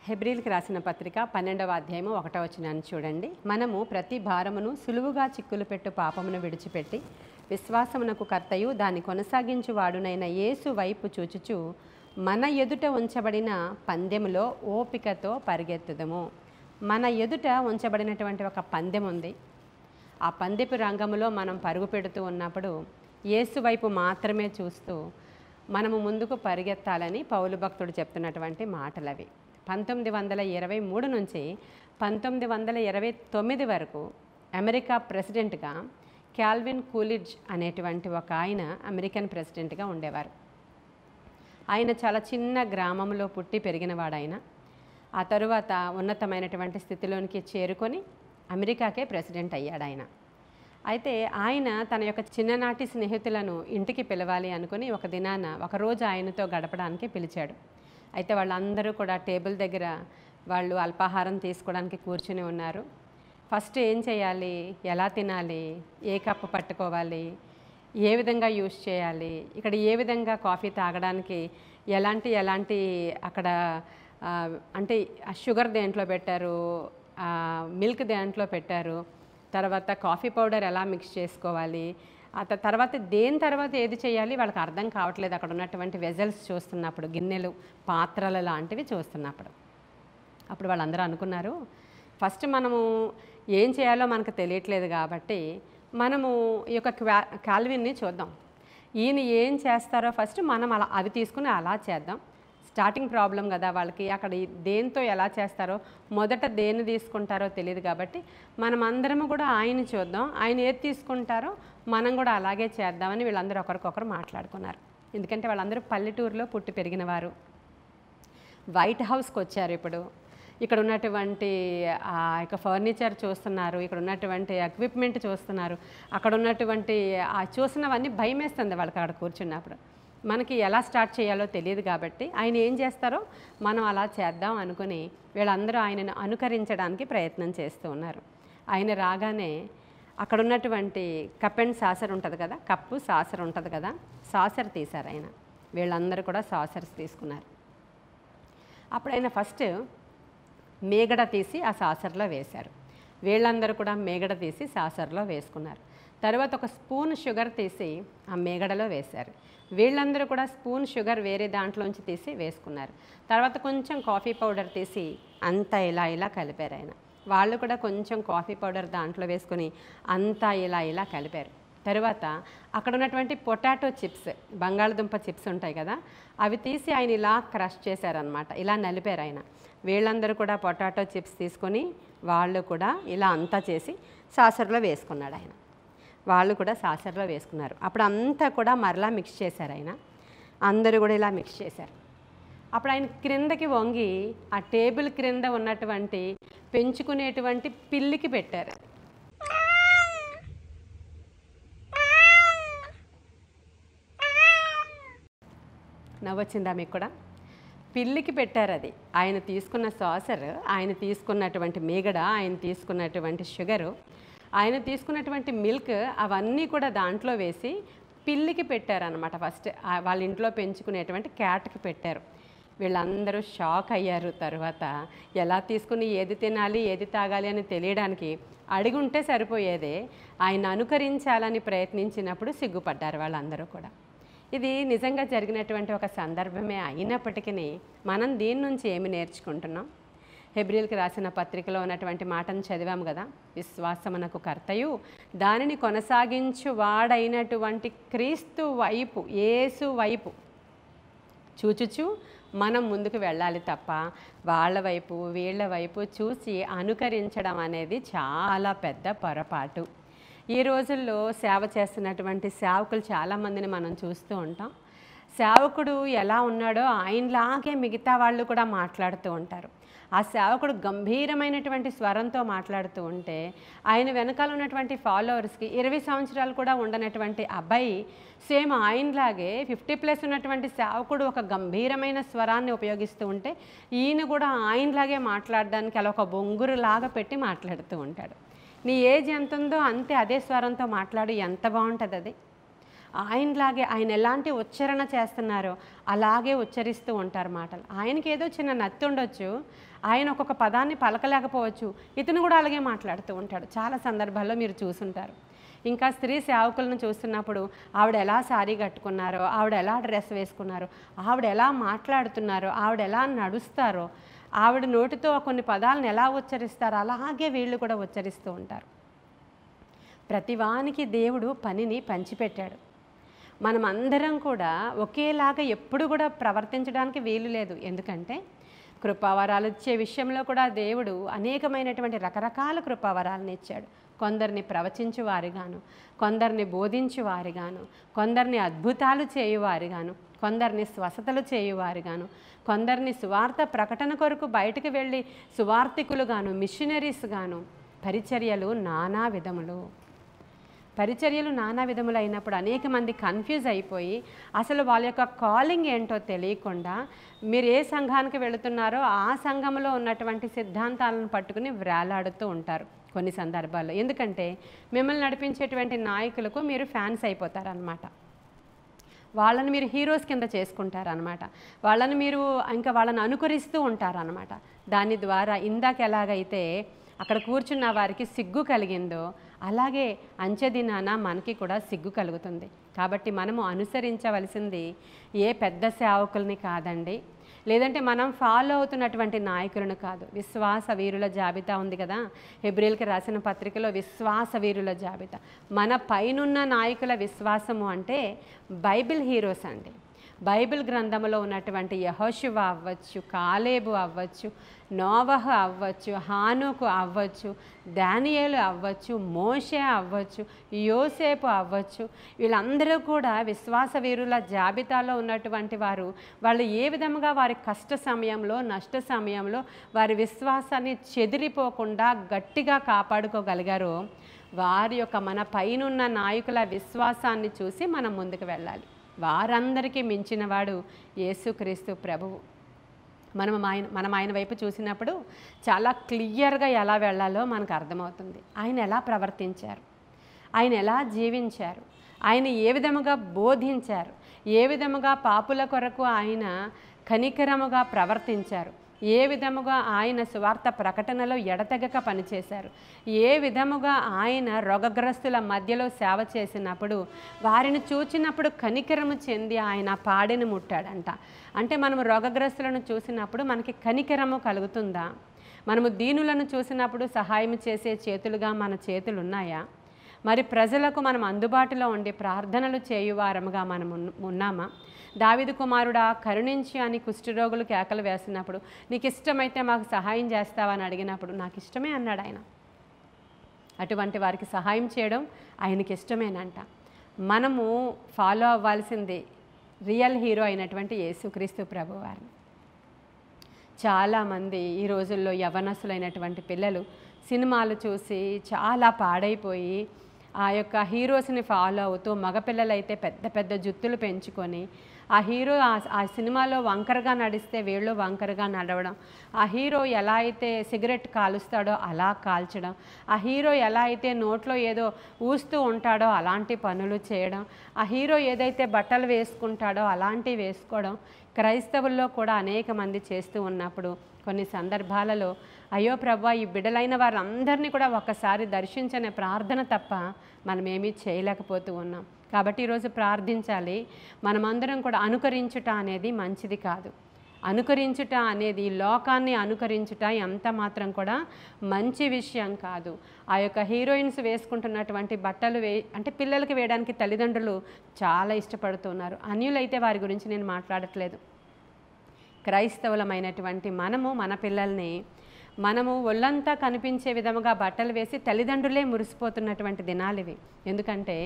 హెబ్రీల్కి రాసిన పత్రిక 12వ అధ్యాయము 1వ వచనాన్ని చూడండి. మనము ప్రతి భారమును సులువుగా చిక్కులు పెట్టు పాపమును విడిచిపెట్టి విశ్వాసమునకు కర్తయు దాన్ని కొనసాగించు వాడునైన యేసు వైపు చూచుచు మన ఎదుట ఉంచబడిన పందెములో ఓపికతో పరిగెత్తుదము. మన ఎదుట ఉంచబడినటువంటి ఒక పందెం ఉంది. ఆ పందెపు రంగములో మనం పరుగు పెడుతూ ఉన్నప్పుడు యేసు వైపు మాత్రమే చూస్తూ మనము ముందుకు పరిగెత్తాలని పౌలు భక్తుడు చెప్తున్నటువంటి మాటలవి. 1923 నుంచి 1929 వరకు అమెరికా ప్రెసిడెంట్గా క్యాల్విన్ కూలిడ్జ్ అనేటువంటి ఒక ఆయన అమెరికన్ ప్రెసిడెంట్గా ఉండేవారు. ఆయన చాలా చిన్న గ్రామంలో పుట్టి పెరిగినవాడు. ఆయన ఆ తరువాత ఉన్నతమైనటువంటి స్థితిలోనికి చేరుకొని అమెరికాకే ప్రెసిడెంట్ అయ్యాడు ఆయన. అయితే ఆయన తన యొక్క చిన్ననాటి స్నేహితులను ఇంటికి పిలవాలి అనుకుని ఒక దినాన ఒకరోజు ఆయనతో గడపడానికి పిలిచాడు. అయితే వాళ్ళందరూ కూడా టేబుల్ దగ్గర వాళ్ళు అల్పాహారం తీసుకోవడానికి కూర్చుని ఉన్నారు. ఫస్ట్ ఏం చేయాలి, ఎలా తినాలి, ఏ కప్పు పట్టుకోవాలి, ఏ విధంగా యూస్ చేయాలి, ఇక్కడ ఏ విధంగా కాఫీ తాగడానికి ఎలాంటి అక్కడ అంటే షుగర్ దేంట్లో పెట్టారు, మిల్క్ దేంట్లో పెట్టారు, తర్వాత కాఫీ పౌడర్ ఎలా మిక్స్ చేసుకోవాలి, తర్వాత దేని తర్వాత ఏది చేయాలి వాళ్ళకి అర్థం కావట్లేదు. అక్కడ ఉన్నటువంటి వెజల్స్ చూస్తున్నప్పుడు, గిన్నెలు పాత్రలు లాంటివి చూస్తున్నప్పుడు అప్పుడు వాళ్ళందరూ అనుకున్నారు, ఫస్ట్ మనము ఏం చేయాలో మనకు తెలియట్లేదు కాబట్టి మనము ఈ యొక్క కాల్విన్ని చూద్దాం. ఈయన ఏం చేస్తారో ఫస్ట్ మనం అలా అవి తీసుకుని అలా చేద్దాం. స్టార్టింగ్ ప్రాబ్లం కదా వాళ్ళకి, అక్కడ దేంతో ఎలా చేస్తారో మొదట దేన్ని తీసుకుంటారో తెలియదు కాబట్టి మనం అందరము కూడా ఆయన్ని చూద్దాం, ఆయన ఏది తీసుకుంటారో మనం కూడా అలాగే చేద్దామని వీళ్ళందరూ ఒకరికొకరు మాట్లాడుకున్నారు. ఎందుకంటే వాళ్ళందరూ పల్లెటూరులో పుట్టి పెరిగిన వారు. వైట్ హౌస్కి వచ్చారు. ఇప్పుడు ఇక్కడ ఉన్నటువంటి ఆ యొక్క ఫర్నిచర్ చూస్తున్నారు, ఇక్కడ ఉన్నటువంటి ఎక్విప్మెంట్ చూస్తున్నారు, అక్కడ ఉన్నటువంటి ఆ చూసినవన్నీ భయం వేస్తుంది వాళ్ళకి అక్కడ కూర్చున్నప్పుడు. మనకి ఎలా స్టార్ట్ చేయాలో తెలియదు కాబట్టి ఆయన ఏం చేస్తారో మనం అలా చేద్దాం అనుకుని వీళ్ళందరూ ఆయనను అనుకరించడానికి ప్రయత్నం చేస్తూ ఉన్నారు. ఆయన రాగానే అక్కడ ఉన్నటువంటి కప్ అండ్ సాసర్ ఉంటుంది కదా, కప్పు సాసర్ ఉంటుంది కదా, సాసర్ తీశారు ఆయన. వీళ్ళందరూ కూడా సాసర్స్ తీసుకున్నారు. అప్పుడు ఆయన ఫస్ట్ మేగడ తీసి ఆ సాసర్లో వేశారు. వీళ్ళందరూ కూడా మేగడ తీసి సాసర్లో వేసుకున్నారు. తర్వాత ఒక స్పూన్ షుగర్ తీసి ఆ మేగడలో వేశారు. వీళ్ళందరూ కూడా స్పూన్ షుగర్ వేరే దాంట్లోంచి తీసి వేసుకున్నారు. తర్వాత కొంచెం కాఫీ పౌడర్ తీసి అంతా ఇలా కలిపారు ఆయన. వాళ్ళు కూడా కొంచెం కాఫీ పౌడర్ దాంట్లో వేసుకొని అంతా ఇలా కలిపారు. తర్వాత అక్కడ ఉన్నటువంటి పొటాటో చిప్స్, బంగాళదుంప చిప్స్ ఉంటాయి కదా, అవి తీసి ఆయన ఇలా క్రష్ చేశారనమాట, ఇలా నలిపారు ఆయన. వీళ్ళందరూ కూడా పొటాటో చిప్స్ తీసుకొని వాళ్ళు కూడా ఇలా అంతా చేసి సాసర్లో వేసుకున్నాడు ఆయన. వాళ్ళు కూడా సాసర్లో వేసుకున్నారు. అప్పుడు అంతా కూడా మరలా మిక్స్ చేశారు ఆయన. అందరూ కూడా ఇలా మిక్స్ చేశారు. అప్పుడు ఆయన క్రిందకి వంగి ఆ టేబుల్ క్రింద ఉన్నటువంటి పెంచుకునేటువంటి పిల్లికి పెట్టారు. నవ్వొచ్చిందా మీకు కూడా? పిల్లికి పెట్టారు అది. ఆయన తీసుకున్న సాసర్, ఆయన తీసుకున్నటువంటి మేగడ, ఆయన తీసుకున్నటువంటి షుగరు, ఆయన తీసుకున్నటువంటి మిల్క్ అవన్నీ కూడా దాంట్లో వేసి పిల్లికి పెట్టారనమాట. ఫస్ట్ వాళ్ళ ఇంట్లో పెంచుకునేటువంటి క్యాట్కి పెట్టారు. వీళ్ళందరూ షాక్ అయ్యారు. తర్వాత ఎలా తీసుకుని ఏది తినాలి ఏది తాగాలి అని తెలియడానికి అడిగి ఉంటే సరిపోయేదే, ఆయన అనుకరించాలని ప్రయత్నించినప్పుడు సిగ్గుపడ్డారు వాళ్ళందరూ కూడా. ఇది నిజంగా జరిగినటువంటి ఒక సందర్భమే అయినప్పటికీ మనం దీని నుంచి ఏమి నేర్చుకుంటున్నాం? హెబ్రీల్కి రాసిన పత్రికలో ఉన్నటువంటి మాటను చదివాము కదా, విశ్వాసమునకు కర్తయు దానిని కొనసాగించు వాడైనటువంటి క్రీస్తు వైపు, యేసు వైపు చూచుచు మనం ముందుకు వెళ్ళాలి తప్ప వాళ్ళ వైపు వీళ్ళ వైపు చూసి అనుకరించడం అనేది చాలా పెద్ద పొరపాటు. ఈ రోజుల్లో సేవ చేస్తున్నటువంటి సేవకులు చాలామందిని మనం చూస్తూ ఉంటాం. సేవకుడు ఎలా ఉన్నాడో ఆయనలాగే మిగతా వాళ్ళు కూడా మాట్లాడుతూ ఉంటారు. ఆ సేవకుడు గంభీరమైనటువంటి స్వరంతో మాట్లాడుతూ ఉంటే ఆయన వెనకాల ఉన్నటువంటి ఫాలోవర్స్కి 20 సంవత్సరాలు కూడా ఉండనటువంటి అబ్బాయి సేమ్ ఆయనలాగే 50+ ఉన్నటువంటి సేవకుడు ఒక గంభీరమైన స్వరాన్ని ఉపయోగిస్తూ ఉంటే ఈయన కూడా ఆయనలాగే మాట్లాడడానికి అలా ఒక బొంగురులాగా పెట్టి మాట్లాడుతూ ఉంటాడు. నీ ఏజ్ ఎంత ఉందో అంతే అదే స్వరంతో మాట్లాడు, ఎంత బాగుంటుంది అది. ఆయనలాగే ఆయన ఎలాంటి ఉచ్చారణ చేస్తున్నారో అలాగే ఉచ్చరిస్తూ ఉంటారు మాటలు. ఆయనకి ఏదో చిన్న నత్తి ఉండొచ్చు, ఆయన ఒక్కొక్క పదాన్ని పలకలేకపోవచ్చు, ఇతను కూడా అలాగే మాట్లాడుతూ ఉంటాడు. చాలా సందర్భాల్లో మీరు చూసుంటారు. ఇంకా స్త్రీ సేవకులను చూస్తున్నప్పుడు ఆవిడ ఎలా శారీ కట్టుకున్నారో, ఆవిడ ఎలా డ్రెస్ వేసుకున్నారో, ఆవిడ ఎలా మాట్లాడుతున్నారో, ఆవిడ ఎలా నడుస్తారో, ఆవిడ నోటితో కొన్ని పదాలను ఎలా ఉచ్చరిస్తారో అలాగే వీళ్ళు కూడా ఉచ్చరిస్తూ ఉంటారు. ప్రతివానికి దేవుడు పనిని పంచిపెట్టాడు. మనమందరం కూడా ఒకేలాగా ఎప్పుడు కూడా ప్రవర్తించడానికి వీలు లేదు. ఎందుకంటే కృపావరాలు ఇచ్చే విషయంలో కూడా దేవుడు అనేకమైనటువంటి రకరకాల కృపావరాలను ఇచ్చాడు. కొందరిని ప్రవచించువారిగాను, కొందరిని బోధించువారిగాను, కొందరిని అద్భుతాలు చేయువారిగాను, కొందరిని స్వస్థతలు చేయువారిగాను, కొందరిని సువార్త ప్రకటన కొరకు బయటకు వెళ్ళి సువార్థికులుగాను, మిషనరీస్గాను, పరిచర్యలు నానా విధములు. పరిచర్యలు నానా విధములు అయినప్పుడు అనేక మంది కన్ఫ్యూజ్ అయిపోయి అసలు వాళ్ళ యొక్క కాలింగ్ ఏంటో తెలియకుండా మీరు ఏ సంఘానికి వెళుతున్నారో ఆ సంఘంలో ఉన్నటువంటి సిద్ధాంతాలను పట్టుకుని వేలాడుతూ ఉంటారు కొన్ని సందర్భాల్లో. ఎందుకంటే మిమ్మల్ని నడిపించేటువంటి నాయకులకు మీరు ఫ్యాన్స్ అయిపోతారనమాట. వాళ్ళని మీరు హీరోస్ కింద చేసుకుంటారనమాట. వాళ్ళని మీరు ఇంకా వాళ్ళని అనుకరిస్తూ ఉంటారనమాట. దాని ద్వారా ఇందాక ఎలాగైతే అక్కడ కూర్చున్న వారికి సిగ్గు కలిగిందో అలాగే అంచెదినాన మనకి కూడా సిగ్గు కలుగుతుంది. కాబట్టి మనము అనుసరించవలసింది ఏ పెద్ద సేవకుల్ని కాదండి, లేదంటే మనం ఫాలో అవుతున్నటువంటి నాయకులను కాదు. విశ్వాస వీరుల జాబితా ఉంది కదా, హెబ్రీయులకు రాసిన పత్రికలో విశ్వాస వీరుల జాబితా. మన పైనున్న నాయకుల విశ్వాసము అంటే బైబిల్ హీరోస్ అండి. బైబిల్ గ్రంథంలో ఉన్నటువంటి యెహోషువ అవ్వచ్చు, కాలేబు అవ్వచ్చు, నోవహు అవ్వచ్చు, హానోకు అవ్వచ్చు, దానియేలు అవ్వచ్చు, మోషే అవ్వచ్చు, యోసేపు అవ్వచ్చు, వీళ్ళందరూ కూడా విశ్వాస వీరుల జాబితాలో ఉన్నటువంటి వారు. వాళ్ళు ఏ విధంగా వారి కష్ట సమయంలో, నష్ట సమయంలో వారి విశ్వాసాన్ని చెదిరిపోకుండా గట్టిగా కాపాడుకోగలిగారో వారి యొక్క మన పైనున్న నాయకుల విశ్వాసాన్ని చూసి మనం ముందుకు వెళ్ళాలి. వారందరికీ మించినవాడు యేసుక్రీస్తు ప్రభువు. మనం ఆయన వైపు చూసినప్పుడు చాలా క్లియర్గా ఎలా వెళ్ళాలో మనకు అర్థమవుతుంది. ఆయన ఎలా ప్రవర్తించారు, ఆయన ఎలా జీవించారు, ఆయన ఏ విధముగా బోధించారు, ఏ విధముగా పాపుల కొరకు ఆయన కనికరముగా ప్రవర్తించారు, ఏ విధముగా ఆయన సువార్త ప్రకటనలో ఎడతెగక పనిచేశారు, ఏ విధముగా ఆయన రోగగ్రస్తుల మధ్యలో సేవ చేసినప్పుడు వారిని చూచినప్పుడు కనికరము చెంది ఆయన పాడెను ముట్టాడంట. అంటే మనము రోగగ్రస్తులను చూసినప్పుడు మనకి కనికరము కలుగుతుందా? మనము దీనులను చూసినప్పుడు సహాయం చేసే చేతులుగా మన చేతులు ఉన్నాయా? మరి ప్రజలకు మనం అందుబాటులో ఉండి ప్రార్థనలు చేయువారముగా మనం ఉన్నామా? దావీదు కుమారుడా కరుణించి అని కుష్ఠరోగులు కేకలు వేసినప్పుడు నీకు ఇష్టమైతే మాకు సహాయం చేస్తావా అని అడిగినప్పుడు నాకు ఇష్టమే అన్నాడు ఆయన. అటువంటి వారికి సహాయం చేయడం ఆయనకి ఇష్టమేనంట. మనము ఫాలో అవ్వాల్సింది రియల్ హీరో అయినటువంటి యేసుక్రీస్తు ప్రభువారిని. చాలామంది ఈ రోజుల్లో యవ్వనస్తులైనటువంటి పిల్లలు సినిమాలు చూసి చాలా పాడైపోయి ఆ యొక్క హీరోస్ని ఫాలో అవుతూ, మగపిల్లలైతే పెద్ద పెద్ద జుత్తులు పెంచుకొని ఆ హీరో ఆ సినిమాలో వంకరగా నడిస్తే వీళ్ళు వంకరగా నడవడం, ఆ హీరో ఎలా అయితే సిగరెట్ కాలుస్తాడో అలా కాల్చడం, ఆ హీరో ఎలా అయితే నోట్లో ఏదో ఊస్తూ ఉంటాడో అలాంటి పనులు చేయడం, ఆ హీరో ఏదైతే బట్టలు వేసుకుంటాడో అలాంటివి వేసుకోవడం క్రైస్తవుల్లో కూడా అనేక మంది చేస్తూ ఉన్నప్పుడు కొన్ని సందర్భాలలో అయ్యో ప్రభువా ఈ బిడ్డలైన వారందరినీ కూడా ఒక్కసారి దర్శించనే ప్రార్థన తప్ప మనమేమీ చేయలేకపోతూ ఉన్నాం. కాబట్టి ఈరోజు ప్రార్థించాలి. మనమందరం కూడా అనుకరించుట అనేది మంచిది కాదు. అనుకరించుట అనేది లోకాన్ని అనుకరించుట ఎంత మాత్రం కూడా మంచి విషయం కాదు. ఆ యొక్క హీరోయిన్స్ వేసుకుంటున్నటువంటి బట్టలు అంటే పిల్లలకి వేయడానికి తల్లిదండ్రులు చాలా ఇష్టపడుతున్నారు. అన్యులైతే వారి గురించి నేను మాట్లాడట్లేదు. క్రైస్తవులమైనటువంటి మనము మన పిల్లల్ని మనము ఒళ్ళంతా కనిపించే విధముగా బట్టలు వేసి తల్లిదండ్రులే మురిసిపోతున్నటువంటి దినాలు ఇవి. ఎందుకంటే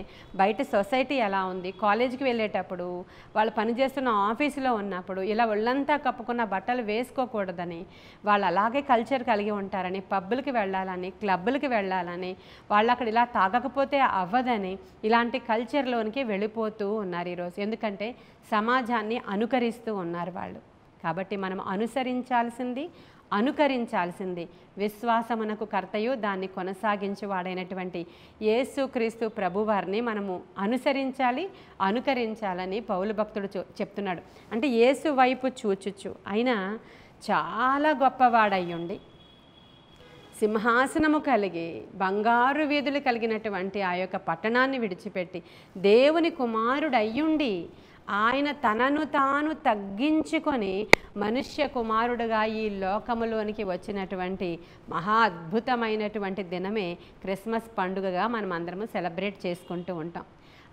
బయట సొసైటీ ఎలా ఉంది, కాలేజీకి వెళ్ళేటప్పుడు వాళ్ళు పనిచేస్తున్న ఆఫీసులో ఉన్నప్పుడు ఇలా ఒళ్ళంతా కప్పుకున్న బట్టలు వేసుకోకూడదని, వాళ్ళు అలాగే కల్చర్ కలిగి ఉంటారని, పబ్బులకి వెళ్ళాలని, క్లబ్బులకి వెళ్ళాలని, వాళ్ళు అక్కడ ఇలా తాగకపోతే అవ్వదని ఇలాంటి కల్చర్లోనికి వెళ్ళిపోతూ ఉన్నారు ఈరోజు. ఎందుకంటే సమాజాన్ని అనుకరిస్తూ ఉన్నారు వాళ్ళు. కాబట్టి మనం అనుకరించాల్సింది విశ్వాసమునకు కర్తయు దాన్ని కొనసాగించువాడైనటువంటి యేసుక్రీస్తు ప్రభువారిని మనము అనుకరించాలని పౌలు భక్తుడు చెప్తున్నాడు. అంటే యేసు వైపు చూచుచు ఆయన చాలా గొప్పవాడయ్యుండి సింహాసనము కలిగి బంగారు వీధులు కలిగినటువంటి ఆ యొక్క పట్టణాన్ని విడిచిపెట్టి దేవుని కుమారుడు అయ్యుండి ఆయన తనను తాను తగ్గించుకొని మనుష్య కుమారుడుగా ఈ లోకములోనికి వచ్చినటువంటి మహా అద్భుతమైనటువంటి దినమే క్రిస్మస్ పండుగగా మనం అందరము సెలబ్రేట్ చేసుకుంటూ ఉంటాం.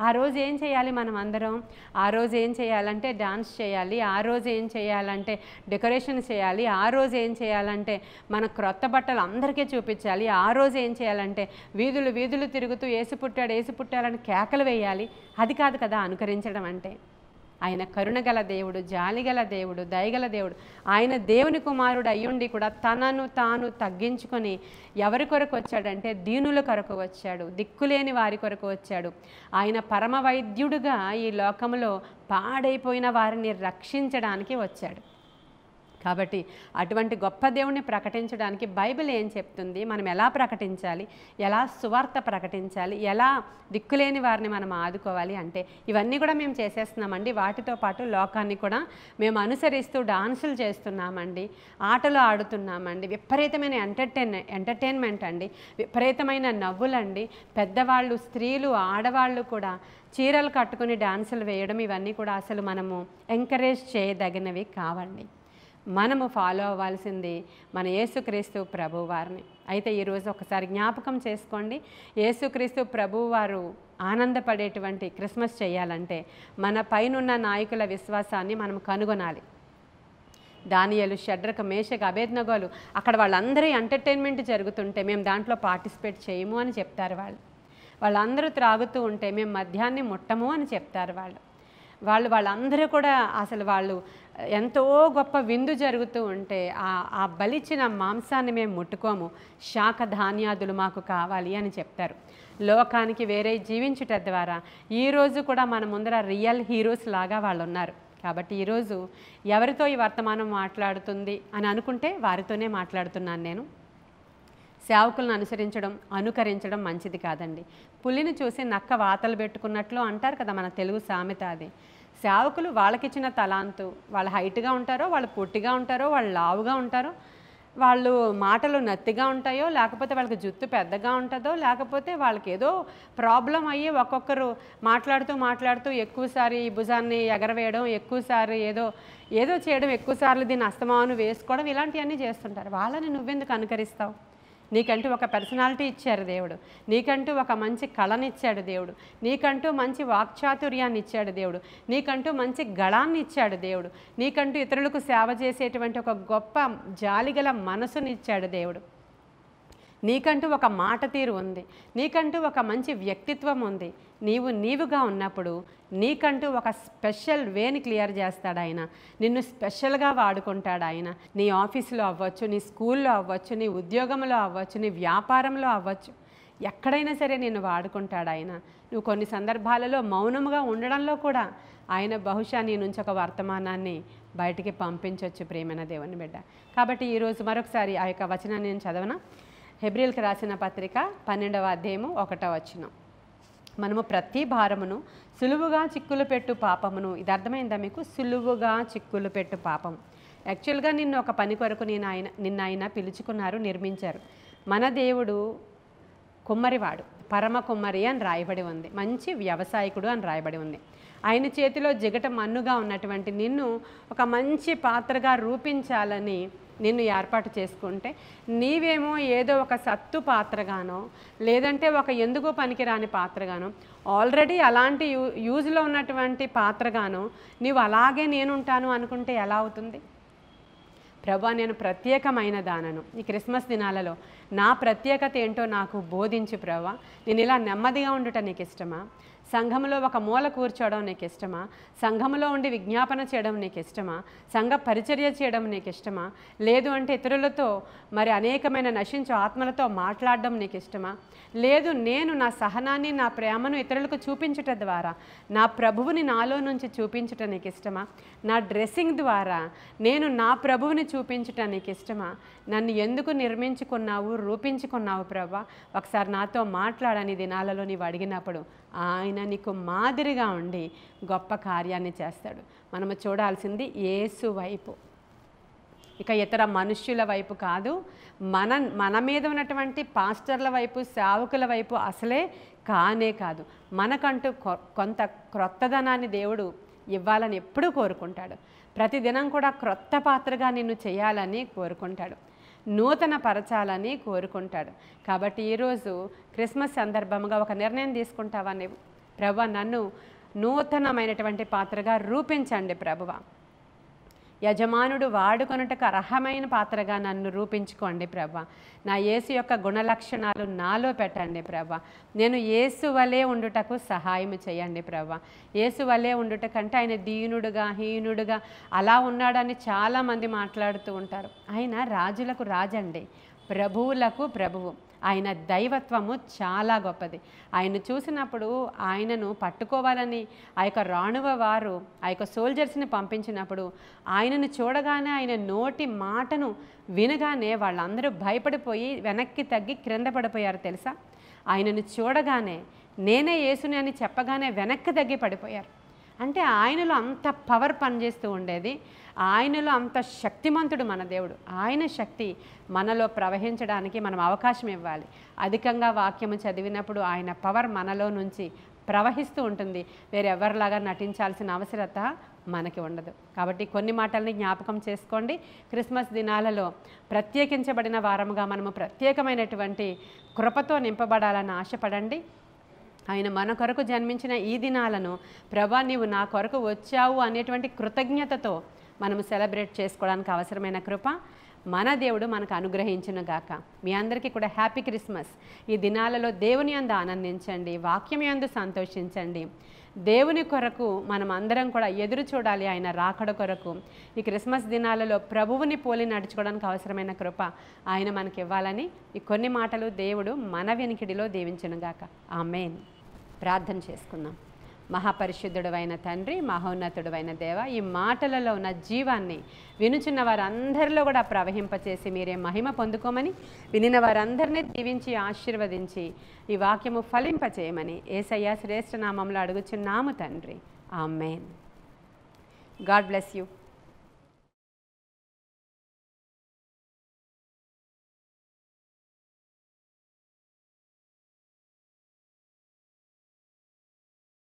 ఆ రోజు ఏం చేయాలి మనం అందరం? ఆ రోజు ఏం చేయాలంటే డాన్స్ చేయాలి, ఆ రోజు ఏం చేయాలంటే డెకరేషన్ చేయాలి, ఆ రోజు ఏం చేయాలంటే మన క్రొత్త బట్టలు అందరికీ చూపించాలి, ఆ రోజు ఏం చేయాలంటే వీధులు తిరుగుతూ ఏసు పుట్టాడని కేకలు వేయాలి. అది కాదు కదా అనుకరించడం అంటే. ఆయన కరుణగల దేవుడు, జాలిగల దేవుడు, దయగల దేవుడు. ఆయన దేవుని కుమారుడు అయ్యుండి కూడా తనను తాను తగ్గించుకొని ఎవరి కొరకు వచ్చాడంటే దీనుల కొరకు వచ్చాడు, దిక్కులేని వారి కొరకు వచ్చాడు. ఆయన పరమ వైద్యుడుగా ఈ లోకంలో పాడైపోయిన వారిని రక్షించడానికి వచ్చాడు. కాబట్టి అటువంటి గొప్ప దేవుణ్ణి ప్రకటించడానికి బైబిల్ ఏం చెప్తుంది, మనం ఎలా ప్రకటించాలి, ఎలా సువార్త ప్రకటించాలి, ఎలా దిక్కులేని వారిని మనం ఆదుకోవాలి అంటే ఇవన్నీ కూడా మేము చేసేస్తున్నామండి. వాటితో పాటు లోకాన్ని కూడా మేము అనుసరిస్తూ డాన్సులు చేస్తున్నామండి, ఆటలు ఆడుతున్నామండి, విపరీతమైన ఎంటర్టైన్మెంట్ అండి, విపరీతమైన నవ్వులండి, పెద్దవాళ్ళు, స్త్రీలు, ఆడవాళ్ళు కూడా చీరలు కట్టుకుని డాన్సులు వేయడం ఇవన్నీ కూడా అసలు మనము ఎంకరేజ్ చేయదగినవి కావండి. మనము ఫాలో అవ్వాల్సింది మన యేసుక్రీస్తు ప్రభువారిని. అయితే ఈరోజు ఒకసారి జ్ఞాపకం చేసుకోండి, యేసుక్రీస్తు ప్రభువారు ఆనందపడేటువంటి క్రిస్మస్ చేయాలంటే మన పైనున్న నాయకుల విశ్వాసాన్ని మనం కనుగొనాలి. దానియేలు, షడ్రక, మేషక, అబేద్నగోలు అక్కడ వాళ్ళందరూ ఎంటర్టైన్మెంట్ జరుగుతుంటే మేము దాంట్లో పార్టిసిపేట్ చేయము అని చెప్తారు. వాళ్ళందరూ త్రాగుతూ ఉంటే మేము మద్యాన్ని ముట్టము అని చెప్తారు. వాళ్ళందరూ కూడా అసలు వాళ్ళు ఎంతో గొప్ప విందు జరుగుతూ ఉంటే ఆ బలిచిన మాంసాన్ని మేము ముట్టుకోము, శాఖ ధాన్యాదులు మాకు కావాలి అని చెప్తారు. లోకానికి వేరే జీవించుట ద్వారా ఈరోజు కూడా మన ముందర రియల్ హీరోస్ లాగా వాళ్ళు ఉన్నారు. కాబట్టి ఈరోజు ఎవరితో ఈ వర్తమానం మాట్లాడుతుంది అని అనుకుంటే వారితోనే మాట్లాడుతున్నాను నేను. సేవకులను అనుకరించడం మంచిది కాదండి. పులిని చూసి నక్క వాతలు పెట్టుకున్నట్లు అంటారు కదా మన తెలుగు సామెత. అది సేవకులు వాళ్ళకిచ్చిన తలాంతు, వాళ్ళు హైట్గా ఉంటారో, వాళ్ళు పొట్టిగా ఉంటారో, వాళ్ళు లావుగా ఉంటారో, వాళ్ళు మాటలు నత్తిగా ఉంటాయో, లేకపోతే వాళ్ళకి జుత్తు పెద్దగా ఉంటుందో, లేకపోతే వాళ్ళకి ఏదో ప్రాబ్లం అయ్యి ఒక్కొక్కరు మాట్లాడుతూ ఎక్కువసారి ఈ భుజాన్ని ఎగరవేయడం, ఎక్కువసారి ఏదో చేయడం, ఎక్కువసార్లు దీన్ని అస్తమాను వేసుకోవడం, ఇలాంటివన్నీ చేస్తుంటారు. వాళ్ళని నువ్వెందుకు అనుకరిస్తావు? నీకంటూ ఒక పర్సనాలిటీ ఇచ్చారు దేవుడు, నీకంటూ ఒక మంచి కళని ఇచ్చాడు దేవుడు, నీకంటూ మంచి వాక్చాతుర్యాన్ని ఇచ్చాడు దేవుడు, నీకంటూ మంచి గళాన్ని ఇచ్చాడు దేవుడు, నీకంటూ ఇతరులకు సేవ చేసేటువంటి ఒక గొప్ప జాలిగల మనసుని ఇచ్చాడు దేవుడు, నీకంటూ ఒక మాట తీరు ఉంది, నీకంటూ ఒక మంచి వ్యక్తిత్వం ఉంది. నీవుగా ఉన్నప్పుడు నీకంటూ ఒక స్పెషల్ వేని క్లియర్ చేస్తాడు ఆయన, నిన్ను స్పెషల్గా వాడుకుంటాడు ఆయన. నీ ఆఫీసులో అవ్వచ్చు, నీ స్కూల్లో అవ్వచ్చు, నీ ఉద్యోగంలో అవ్వచ్చు, నీ వ్యాపారంలో అవ్వచ్చు, ఎక్కడైనా సరే నిన్ను వాడుకుంటాడు ఆయన. నువ్వు కొన్ని సందర్భాలలో మౌనంగా ఉండడంలో కూడా ఆయన బహుశా నీ నుంచి ఒక వర్తమానాన్ని బయటికి పంపించవచ్చు ప్రేమైన దేవుని బిడ్డ. కాబట్టి ఈరోజు మరొకసారి ఆ యొక్క వచనాన్ని నేను చదవనా? హెబ్రీయులకు రాసిన పత్రిక 12వ అధ్యాయము 1వ వచనం. మనము ప్రతి భారమును సులువుగా చిక్కులు పెట్టు పాపమును, ఇది అర్థమైందా మీకు? సులువుగా చిక్కులు పెట్టు పాపం. యాక్చువల్గా నిన్ను ఒక పని కొరకు నిన్న ఆయన పిలుచుకున్నారు, నిర్మించారు. మన దేవుడు కుమ్మరివాడు, పరమ కుమ్మరి అని రాయబడి ఉంది, మంచి వ్యవసాయకుడు అని రాయబడి ఉంది. ఆయన చేతిలో జిగట మన్నుగా ఉన్నటువంటి నిన్ను ఒక మంచి పాత్రగా రూపించాలని నిన్ను ఏర్పాటు చేసుకుంటే, నీవేమో ఏదో ఒక సత్తు పాత్రగానో లేదంటే ఒక ఎందుకు పనికిరాని పాత్రగానో, ఆల్రెడీ అలాంటి యూజ్లో ఉన్నటువంటి పాత్రగానో నీవు అలాగే నేనుంటాను అనుకుంటే ఎలా అవుతుంది? ప్రభువా, నేను ప్రత్యేకమైన దానను. ఈ క్రిస్మస్ దినాలలో నా ప్రత్యేకత ఏంటో నాకు బోధించు ప్రభువా. నేను ఇలా నెమ్మదిగా ఉండుట నీకు ఇష్టమా? సంఘంలో ఒక మూల కూర్చోవడం నీకు ఇష్టమా? సంఘంలో ఉండి విజ్ఞాపన చేయడం నీకు ఇష్టమా? సంఘ పరిచర్య చేయడం నీకు ఇష్టమా? లేదు అంటే ఇతరులతో మరి అనేకమైన నశించు ఆత్మలతో మాట్లాడడం నీకు ఇష్టమా? లేదు, నేను నా సహనాన్ని, నా ప్రేమను ఇతరులకు చూపించుట ద్వారా నా ప్రభువుని నాలో నుంచి చూపించుట నీకు ఇష్టమా? నా డ్రెస్సింగ్ ద్వారా నేను నా ప్రభువుని చూపించుట నీకు ఇష్టమా? నన్ను ఎందుకు నిర్మించుకున్నావు, రూపించుకున్నావు ప్రభా? ఒకసారి నాతో మాట్లాడని దినాలలో నీవు అడిగినప్పుడు ఆయన నీకు మాదిరిగా ఉండి గొప్ప కార్యాన్ని చేస్తాడు. మనము చూడాల్సింది యేసు వైపు, ఇక ఇతర మనుష్యుల వైపు కాదు. మన మీద ఉన్నటువంటి పాస్టర్ల వైపు, సేవకుల వైపు అసలే కానే కాదు. మనకంటూ కొంత క్రొత్తదనాన్ని దేవుడు ఇవ్వాలని ఎప్పుడూ కోరుకుంటాడు. ప్రతిదినం కూడా క్రొత్త పాత్రగా నిన్ను చేయాలని కోరుకుంటాడు, నూతన పరచాలని కోరుకుంటాడు. కాబట్టి ఈరోజు క్రిస్మస్ సందర్భంగా ఒక నిర్ణయం తీసుకుంటావా నీవు? ప్రభువా, నన్ను నూతనమైనటువంటి పాత్రగా రూపించండి ప్రభువా. యజమానుడు వాడుకొనుటకు అర్హమైన పాత్రగా నన్ను రూపించుకోండి ప్రభా. నా యేసు యొక్క గుణలక్షణాలు నాలో పెట్టండి ప్రభా. నేను యేసు వలె ఉండుటకు సహాయం చేయండి ప్రభా. యేసు వలె ఉండుట కంటే ఆయన దీనుడుగా, హీనుడుగా అలా ఉన్నాడని చాలామంది మాట్లాడుతూ ఉంటారు. ఆయన రాజులకు రాజండి, ప్రభువులకు ప్రభువు. ఆయన దైవత్వము చాలా గొప్పది. ఆయన చూసినప్పుడు ఆయనను పట్టుకోవాలని ఆ యొక్క రాణువ వారు ఆ యొక్క సోల్జర్స్ని పంపించినప్పుడు ఆయనను చూడగానే, ఆయన నోటి మాటను వినగానే వాళ్ళందరూ భయపడిపోయి వెనక్కి తగ్గి క్రింద పడిపోయారు తెలుసా? ఆయనను చూడగానే నేనే యేసుని అని చెప్పగానే వెనక్కి తగ్గి పడిపోయారు. అంటే ఆయనలో అంత పవర్ పనిచేస్తూ ఉండేది. ఆయనలో అంత శక్తిమంతుడు మన దేవుడు. ఆయన శక్తి మనలో ప్రవహించడానికి మనం అవకాశం ఇవ్వాలి. అధికంగా వాక్యము చదివినప్పుడు ఆయన పవర్ మనలో నుంచి ప్రవహిస్తూ ఉంటుంది. వేరెవరిలాగా నటించాల్సిన అవసరత మనకి ఉండదు. కాబట్టి కొన్ని మాటల్ని జ్ఞాపకం చేసుకోండి. క్రిస్మస్ దినాలలో ప్రత్యేకించబడిన వారముగా మనము ప్రత్యేకమైనటువంటి కృపతో నింపబడాలని ఆశపడండి. ఆయన మన కొరకు జన్మించిన ఈ దినాలను ప్రభా నీవు నా కొరకు వచ్చావు అనేటువంటి కృతజ్ఞతతో మనము సెలబ్రేట్ చేసుకోవడానికి అవసరమైన కృప మన దేవుడు మనకు అనుగ్రహించును గాక. మీ అందరికీ కూడా హ్యాపీ క్రిస్మస్. ఈ దినాలలో దేవుని యందు ఆనందించండి, వాక్యం యందు సంతోషించండి. దేవుని కొరకు మనం అందరం కూడా ఎదురు చూడాలి, ఆయన రాకడ కొరకు. ఈ క్రిస్మస్ దినాలలో ప్రభువుని పోలి నడుచుకోవడానికి అవసరమైన కృప ఆయన మనకి ఇవ్వాలని ఈ కొన్ని మాటలు దేవుడు మన వెనికిడిలో దీవించును గాక. ఆమేన్. ప్రార్థన చేసుకుందాం. మహాపరిశుద్ధుడైన తండ్రి, మహోన్నతుడైన దేవ, ఈ మాటలలో ఉన్న జీవాన్ని వినుచున్న వారందరిలో కూడా ప్రవహింపచేసి మీరే మహిమ పొందుకోమని, వినిన వారందరినీ దీవించి ఆశీర్వదించి ఈ వాక్యము ఫలింపచేయమని యేసయ్య శ్రేష్ఠ నామంలో అడుగుచున్నాము తండ్రి. ఆమేన్. God bless you.